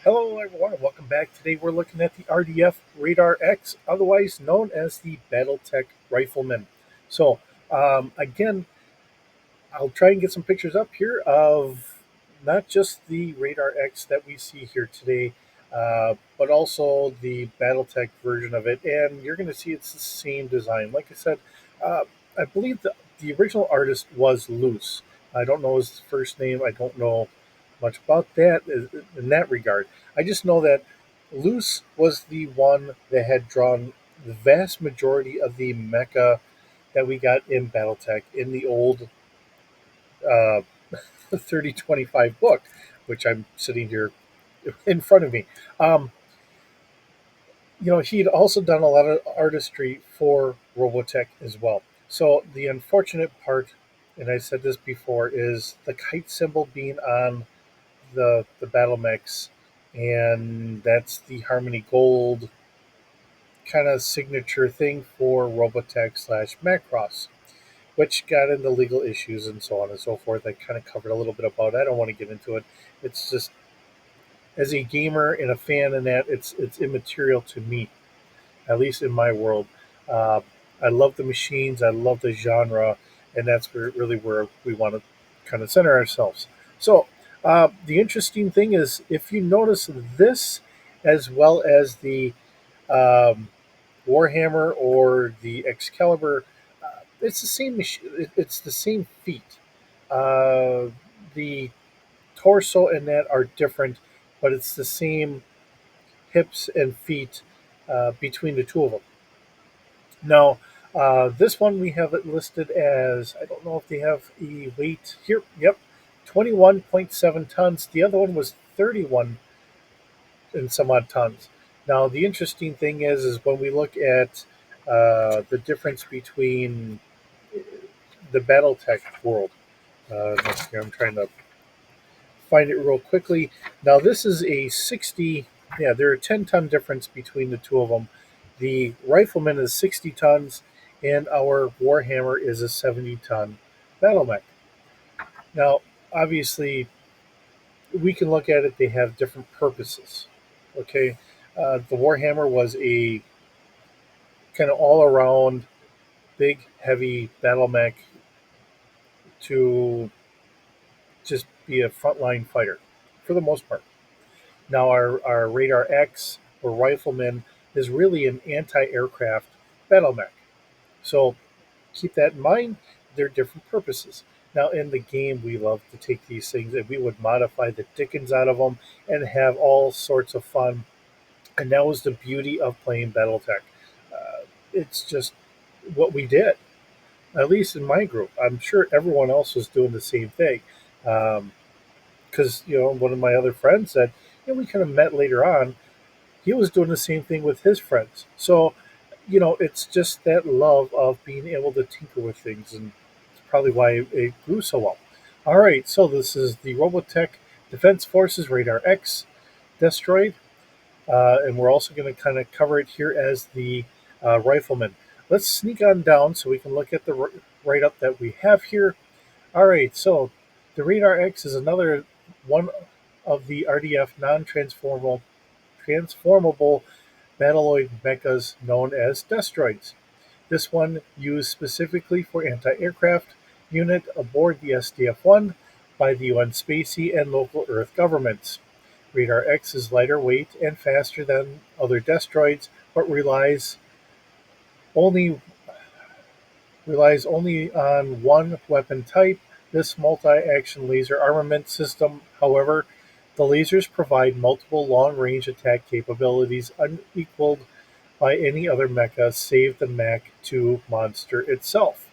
Hello, everyone, and welcome back. Today we're looking at the RDF Radar X, otherwise known as the Battletech Rifleman. So, again, I'll try and get some pictures up here of not just the Radar X that we see here today, but also the Battletech version of it. And you're going to see it's the same design. Like I said, uh, I believe the original artist was Loose. I don't know his first name. I don't know much about that in that regard. I just know that Loose was the one that had drawn the vast majority of the mecha that we got in Battletech in the old uh, 3025 book, which I'm sitting here in front of me. Um, he'd also done a lot of artistry for Robotech as well. So the unfortunate part, and I said this before, is the kite symbol being on the battle mechs, and that's the Harmony Gold kind of signature thing for Robotech slash Macross, which got into legal issues and so on and so forth. I kind of covered a little bit about it. I don't want to get into it. It's just as a gamer and a fan in that it's immaterial to me, at least in my world. Uh, I love the machines. I love the genre, and that's really where we want to kind of center ourselves. So the interesting thing is, if you notice this, as well as the um, Warhammer or the Excalibur, it's the same machine. It's the same feat. The torso and that are different, but it's the same hips and feet between the two of them. Now, this one we have it listed as, I don't know if they have a weight here. Yep, 21.7 tons. The other one was 31 and some odd tons. Now, the interesting thing is when we look at the difference between the BattleTech world. Here, I'm trying to find it real quickly. Now, this is a 60, yeah, there are 10-ton difference between the two of them. The Rifleman is 60 tons, and our Warhammer is a 70-ton battle mech. Now, obviously, we can look at it, they have different purposes. Okay, the Warhammer was a kind of all around big, heavy battle mech to just be a frontline fighter for the most part. Now, our Radar X or Rifleman is really an anti aircraft battle mech. So keep that in mind. They're different purposes. Now, in the game, we love to take these things and we would modify the dickens out of them and have all sorts of fun. And that was the beauty of playing Battletech. It's just what we did, at least in my group. I'm sure everyone else was doing the same thing. Because, one of my other friends said, we kind of met later on. He was doing the same thing with his friends. So, it's just that love of being able to tinker with things, and it's probably why it grew so well. All right, so this is the Robotech Defense Forces Radar X Destroyed, and we're also going to kind of cover it here as the Rifleman. Let's sneak on down so we can look at the write up that we have here. All right, so the Radar X is another one of the RDF transformable Battloid mechas known as Destroids. This one used specifically for anti-aircraft unit aboard the SDF-1 by the UN Spacey and local Earth governments. Radar X is lighter weight and faster than other Destroids, but only relies only on one weapon type, this multi-action laser armament system. However, the lasers provide multiple long-range attack capabilities unequaled by any other mecha save the Mach 2 monster itself.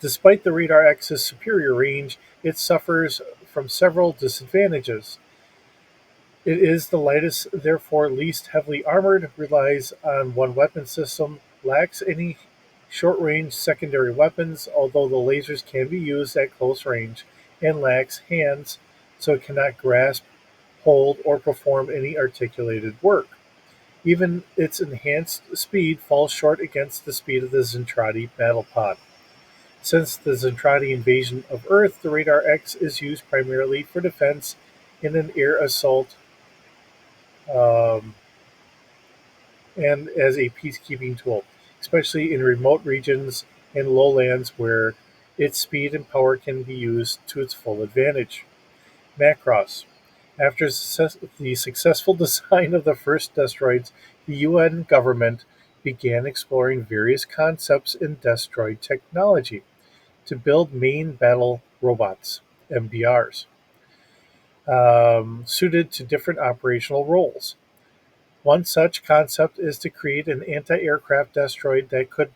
Despite the Radar X's superior range, it suffers from several disadvantages. It is the lightest, therefore least heavily armored, relies on one weapon system, lacks any short-range secondary weapons, although the lasers can be used at close range, and lacks hands, so it cannot grasp, hold, or perform any articulated work. Even its enhanced speed falls short against the speed of the Zentradi battle pod. Since the Zentradi invasion of Earth, the Radar X is used primarily for defense in an air assault um, and as a peacekeeping tool, especially in remote regions and lowlands where its speed and power can be used to its full advantage. Macross. After the successful design of the first destroids, the UN government began exploring various concepts in destroid technology to build main battle robots, MBRs, suited to different operational roles. One such concept is to create an anti-aircraft destroid that could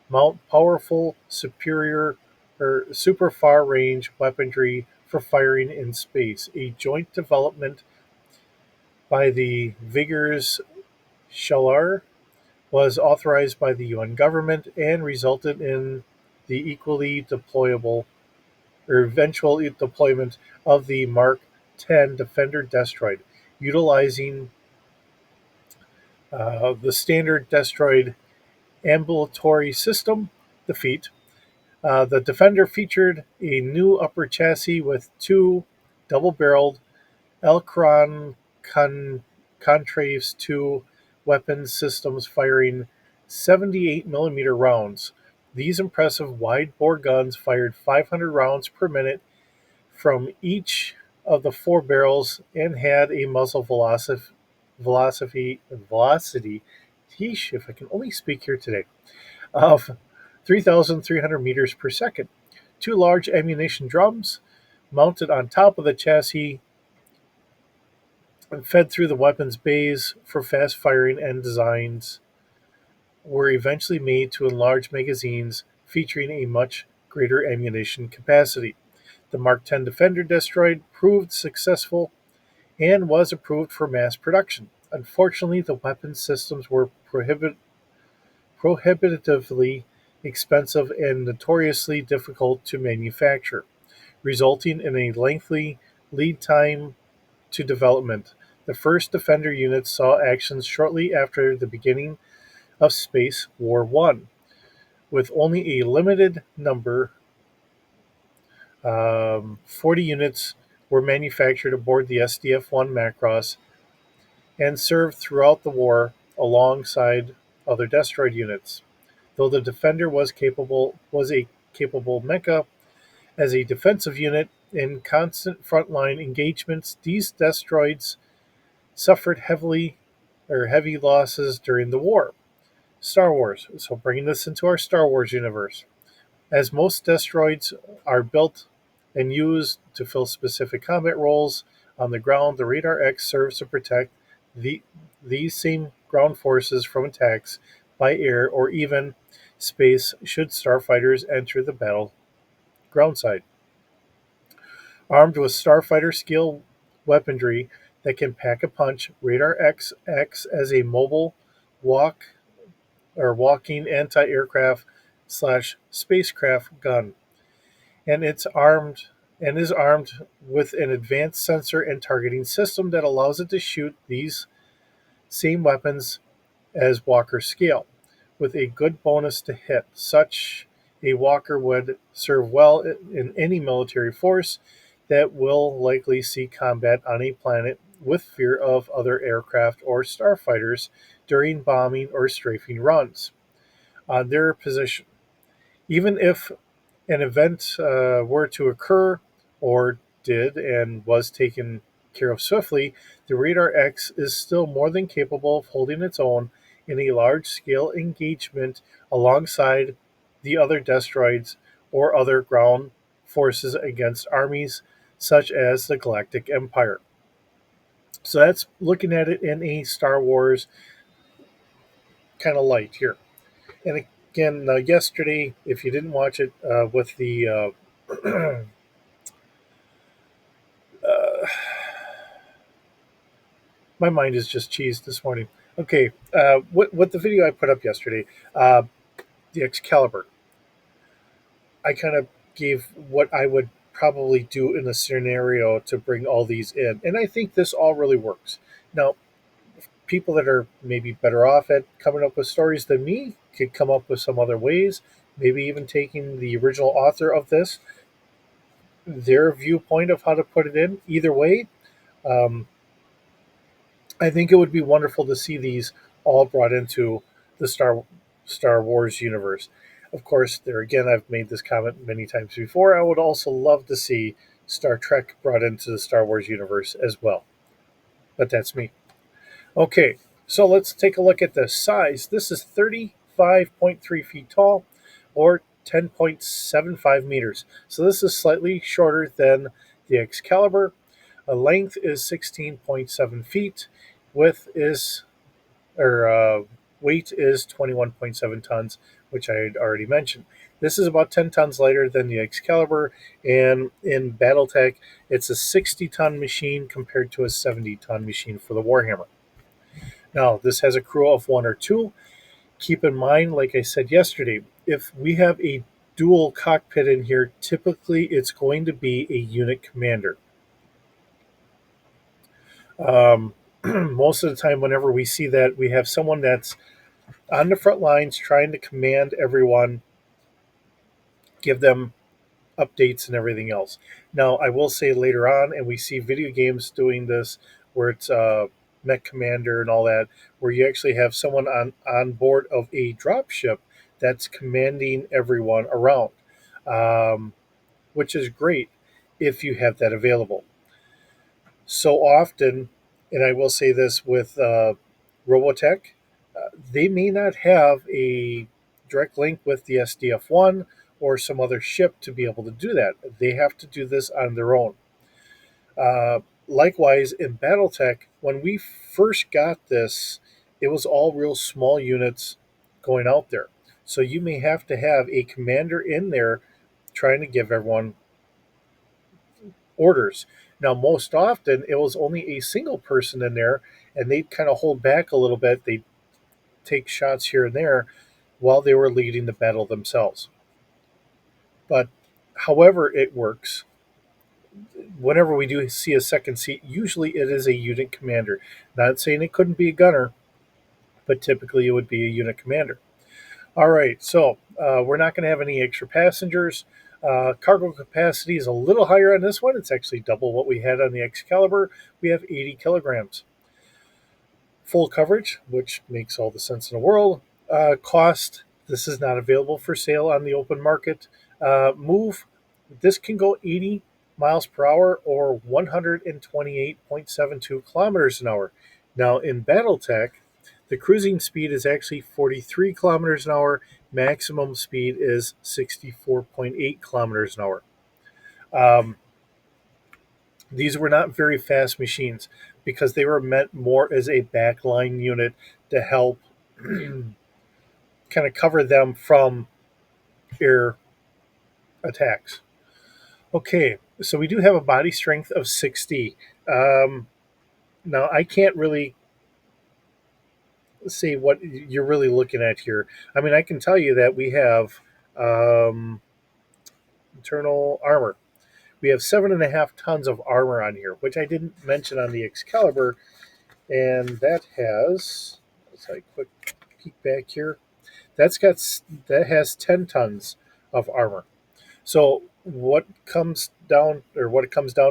mount powerful, superior, or super far-range weaponry for firing in space. A joint development by the Vigors Shalar was authorized by the UN government and resulted in the equally deployable or eventual deployment of the Mark 10 Defender destroid, utilizing the standard destroid ambulatory system, the feet. The Defender featured a new upper chassis with two double-barreled Elcron Contraves 2 weapon systems firing 78 mm rounds. These impressive wide-bore guns fired 500 rounds per minute from each of the four barrels and had a muzzle velocity, yeesh, if I can only speak here today, of 3,300 meters per second. Two large ammunition drums mounted on top of the chassis and fed through the weapon's bays for fast firing, and designs were eventually made to enlarge magazines featuring a much greater ammunition capacity. The Mark 10 Defender destroyed proved successful and was approved for mass production. Unfortunately, the weapon systems were prohibitively expensive and notoriously difficult to manufacture, resulting in a lengthy lead time to development. The first Defender units saw action shortly after the beginning of Space War One, with only a limited number, 40 units, were manufactured aboard the SDF-1 Macross and served throughout the war alongside other destroyed units. Though the Defender was a capable mecha as a defensive unit in constant frontline engagements, these destroids suffered heavy losses during the war. Star Wars. So bringing this into our Star Wars universe. As most destroids are built and used to fill specific combat roles on the ground, the Radar X serves to protect the, these same ground forces from attacks by air or even space should starfighters enter the battle ground side. Armed with starfighter scale weaponry that can pack a punch, Radar X acts as a mobile walk walking anti-aircraft slash spacecraft gun, and is armed with an advanced sensor and targeting system that allows it to shoot these same weapons as Walker scale, with a good bonus to hit. Such a Walker would serve well in any military force that will likely see combat on a planet with fear of other aircraft or starfighters during bombing or strafing runs on their position. Even if an event were to occur, or did and was taken care of swiftly, the Radar X is still more than capable of holding its own in a large scale engagement alongside the other destroids or other ground forces against armies such as the Galactic Empire. So that's looking at it in a Star Wars kind of light here. And again, yesterday, if you didn't watch it, with the my mind is just cheese this morning. Okay, what the video I put up yesterday, the Excalibur. I kind of gave what I would probably do in a scenario to bring all these in, and I think this all really works. Now, people that are maybe better off at coming up with stories than me could come up with some other ways, maybe even taking the original author of this, their viewpoint of how to put it in. Either way, um, I think it would be wonderful to see these all brought into the Star Wars universe. Of course, there again, I've made this comment many times before. I would also love to see Star Trek brought into the Star Wars universe as well, but that's me. Okay, so let's take a look at the size. This is 35.3 feet tall, or 10.75 meters. So this is slightly shorter than the Excalibur. A length is 16.7 feet. Width is, or weight is 21.7 tons, which I had already mentioned. This is about 10 tons lighter than the Excalibur, and in Battletech, it's a 60-ton machine compared to a 70-ton machine for the Warhammer. Now, this has a crew of one or two. Keep in mind, like I said yesterday, if we have a dual cockpit in here, typically it's going to be a unit commander. Um, Most of the time, whenever we see that, we have someone that's on the front lines trying to command everyone, give them updates and everything else. Now, I will say later on, and we see video games doing this where it's mech commander and all that, where you actually have someone on board of a drop ship that's commanding everyone around, um, which is great if you have that available. So often, and I will say this with Robotech, they may not have a direct link with the SDF-1 or some other ship to be able to do that. They have to do this on their own. Likewise, in Battletech, when we first got this, it was all real small units going out there. So you may have to have a commander in there trying to give everyone orders. Now, most often, it was only a single person in there, and they'd kind of hold back a little bit. They'd take shots here and there while they were leading the battle themselves. But however it works, whenever we do see a second seat, usually it is a unit commander. Not saying it couldn't be a gunner, but typically it would be a unit commander. All right, so we're not going to have any extra passengers. Cargo capacity is a little higher on this one. It's actually double what we had on the Excalibur. We have 80 kilograms. Full coverage, which makes all the sense in the world. Cost, this is not available for sale on the open market. Move, this can go 80 miles per hour or 128.72 kilometers an hour. Now, in Battletech, the cruising speed is actually 43 kilometers an hour. Maximum speed is 64.8 kilometers an hour. Um, these were not very fast machines because they were meant more as a backline unit to help kind of cover them from air attacks. Okay, so we do have a body strength of 60. Um, Now, I can't really say what you're really looking at here. I mean, I can tell you that we have um, internal armor. We have 7.5 tons of armor on here, which I didn't mention on the Excalibur, and that has. Let's take a quick peek back here. That's got that has 10 tons of armor. So what it comes down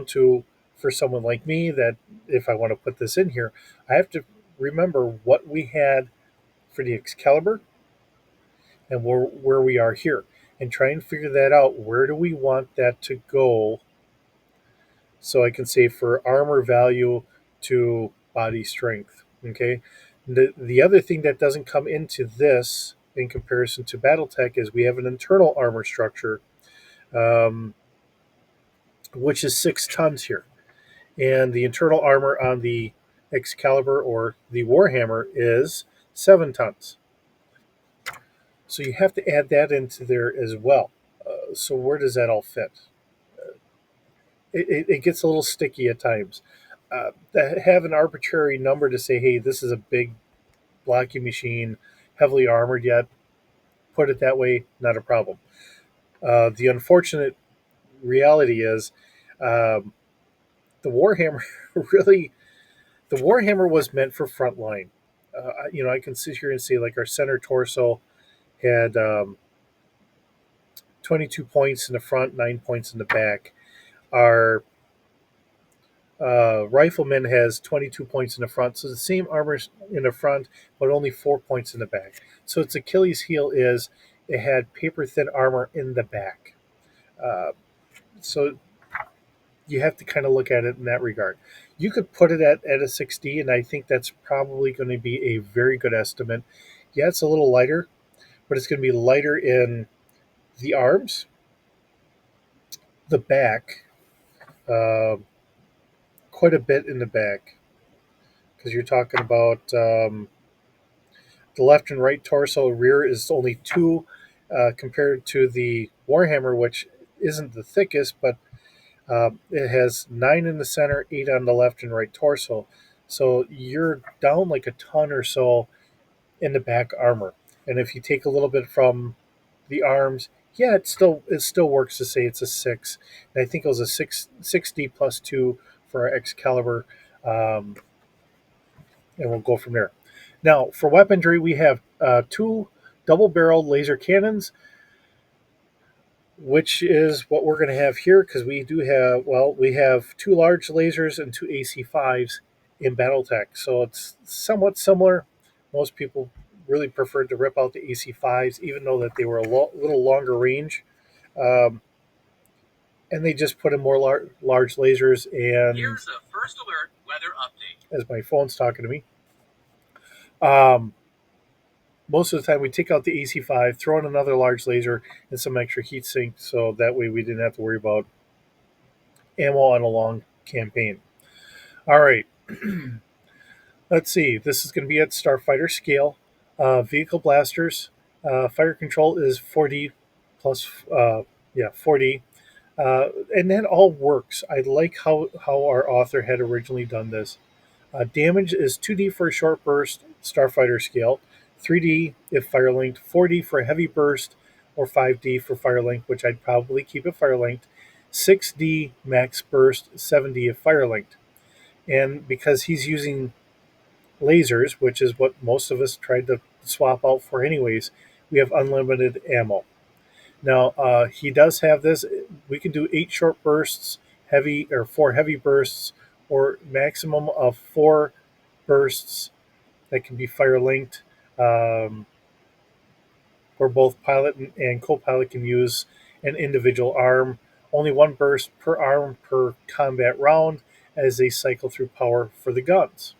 to for someone like me, that if I want to put this in here, I have to remember what we had for the Excalibur and where we are here, and try and figure that out. Where do we want that to go? So I can say for armor value to body strength. Okay. The other thing that doesn't come into this in comparison to Battletech is we have an internal armor structure, um, which is 6 tons here. And the internal armor on the Excalibur or the Warhammer is 7 tons. So you have to add that into there as well. So where does that all fit? It gets a little sticky at times. To have an arbitrary number to say, hey, this is a big blocky machine, heavily armored yet, put it that way, not a problem. The unfortunate reality is um, the Warhammer really, the Warhammer was meant for frontline. I can sit here and say like our center torso had 22 points in the front, 9 points in the back. Our Rifleman has 22 points in the front, so the same armor in the front, but only 4 points in the back. So its Achilles heel is it had paper thin armor in the back. Uh, so you have to kind of look at it in that regard. You could put it at a 6D, and I think that's probably going to be a very good estimate. Yeah, it's a little lighter, but it's going to be lighter in the arms, the back, uh, quite a bit in the back, because you're talking about the left and right torso. Rear is only two compared to the Warhammer, which isn't the thickest, but it has nine in the center, eight on the left and right torso. So you're down like a ton or so in the back armor. And if you take a little bit from the arms, yeah, it still works to say it's a six. And I think it was a 6D plus two for our Excalibur, um, and we'll go from there. Now for weaponry, we have two double-barreled laser cannons, which is what we're going to have here because we do have, well, we have two large lasers and two AC5s in Battletech. So it's somewhat similar. Most people really preferred to rip out the AC5s, even though that they were a little longer range. Um, and they just put in more large lasers. And here's a first alert weather update. As my phone's talking to me. Um, Most of the time, we take out the AC5, throw in another large laser, and some extra heat sink, so that way we didn't have to worry about ammo on a long campaign. All right, let's see. This is going to be at Starfighter scale. Vehicle blasters. Fire control is 4D plus, yeah, 4D. And that all works. I like how our author had originally done this. Damage is 2D for a short burst, Starfighter scale, 3D if fire linked, 4D for a heavy burst, or 5D for fire linked, which I'd probably keep it fire linked, 6D max burst, 7D if fire linked. And because he's using lasers, which is what most of us tried to swap out for anyways, we have unlimited ammo. Now, he does have this. We can do 8 short bursts, heavy or 4 heavy bursts, or maximum of 4 bursts that can be fire linked, um, where both pilot and co-pilot can use an individual arm. Only 1 burst per arm per combat round as they cycle through power for the guns.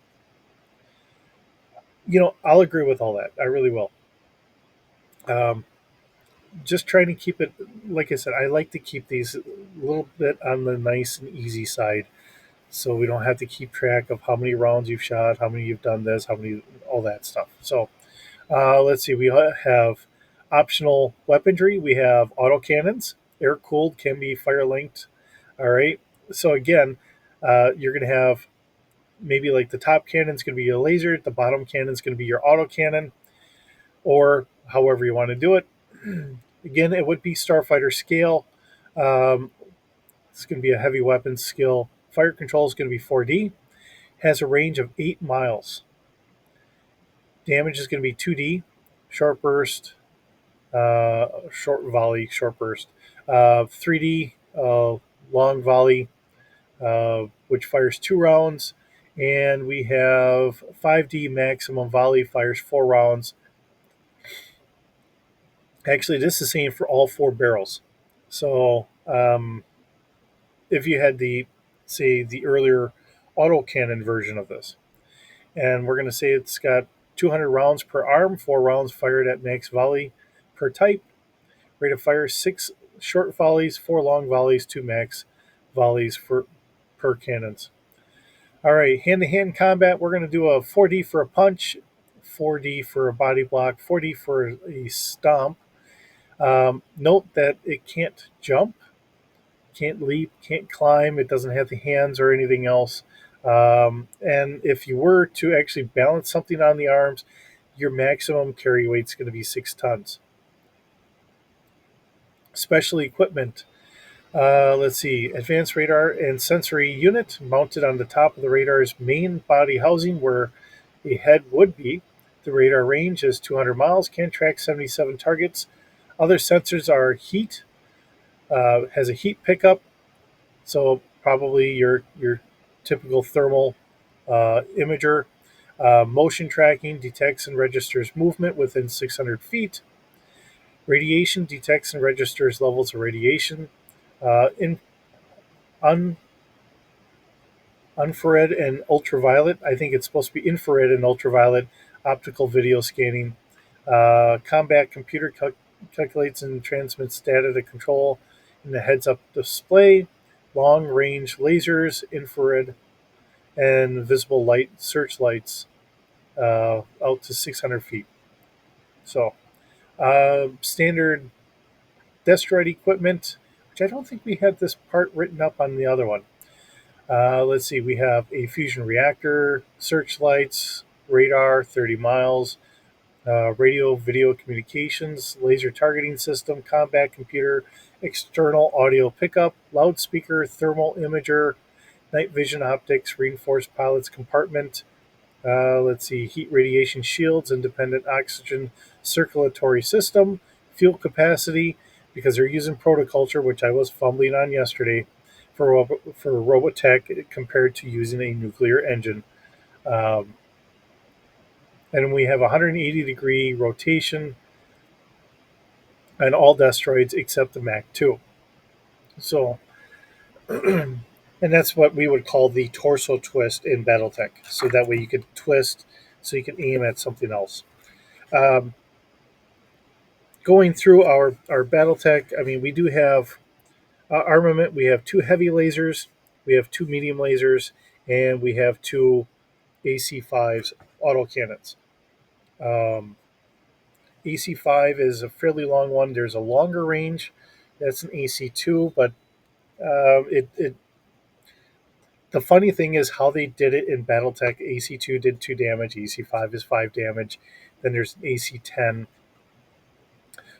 I'll agree with all that. I really will. Um, just trying to keep it, like I said, I like to keep these a little bit on the nice and easy side, so we don't have to keep track of how many rounds you've shot, how many you've done this, how many, all that stuff. So let's see. We have optional weaponry. We have autocannons, air cooled, can be fire linked. All right. So again, you're going to have maybe like the top cannon's going to be your laser, the bottom cannon's going to be your autocannon, or however you want to do it. Again, it would be Starfighter scale. Um, it's going to be a heavy weapons skill. Fire control is going to be 4D. Has a range of 8 miles. Damage is going to be 2D. Short burst, short volley, short burst. 3D, long volley, which fires 2 rounds. And we have 5D maximum volley, fires 4 rounds. Actually, this is the same for all 4 barrels. So if you had say, the earlier autocannon version of this, and we're going to say it's got 200 rounds per arm, 4 rounds fired at max volley per type. Rate of fire 6 short volleys, 4 long volleys, 2 max volleys for per cannons. All right, hand-to-hand combat. We're going to do a 4D for a punch, 4D for a body block, 4D for a stomp. Note that it can't jump, can't leap, can't climb. It doesn't have the hands or anything else. And if you were to actually balance something on the arms, your maximum carry weight is going to be 6 tons. Special equipment. Let's see. Advanced radar and sensory unit mounted on the top of the radar's main body housing where a head would be. The radar range is 200 miles, can track 77 targets. Other sensors are heat, has a heat pickup, so probably your typical thermal imager. Motion tracking detects and registers movement within 600 feet. Radiation detects and registers levels of radiation. In un, Infrared and ultraviolet. I think it's supposed to be infrared and ultraviolet optical video scanning. Combat computer calculates and transmits data to control in the heads up display. Long range lasers, infrared, and visible light searchlights out to 600 feet. So, standard destroyed equipment, which I don't think we had this part written up on the other one. Let's see, we have a fusion reactor, searchlights, radar, 30 miles, radio video communications, laser targeting system, combat computer, external audio pickup, loudspeaker, thermal imager, night vision optics, reinforced pilot's compartment. Let's see, heat radiation shields, independent oxygen circulatory system, fuel capacity, because they're using protoculture, which I was fumbling on yesterday, for Robotech compared to using a nuclear engine. Um, and we have 180-degree rotation on all destroids except the Mach 2. So, and that's what we would call the torso twist in Battletech. So that way you could twist so you can aim at something else. Um, Going through our Battletech, I mean, we do have armament. We have two heavy lasers, we have two medium lasers, and we have two AC-5s autocannons. Um, AC-5 is a fairly long one. There's a longer range. That's an AC-2, but it the funny thing is how they did it in BattleTech. AC-2 did 2 damage. AC-5 is 5 damage. Then there's an AC-10,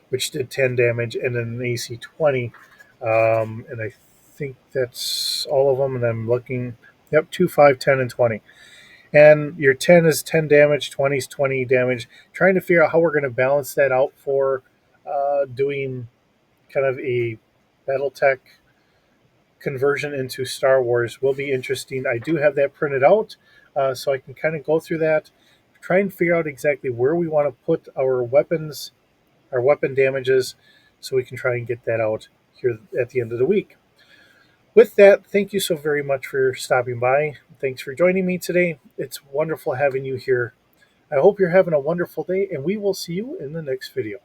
which did 10 damage, and then an AC-20. And I think that's all of them. And I'm looking. Yep, 2, 5, 10, and 20. And your 10 is 10 damage, 20 is 20 damage. Trying to figure out how we're going to balance that out for doing kind of a BattleTech conversion into Star Wars will be interesting. I do have that printed out, so I can kind of go through that, try and figure out exactly where we want to put our weapons, our weapon damages, so we can try and get that out here at the end of the week. With that, thank you so very much for stopping by. Thanks for joining me today. It's wonderful having you here. I hope you're having a wonderful day, and we will see you in the next video.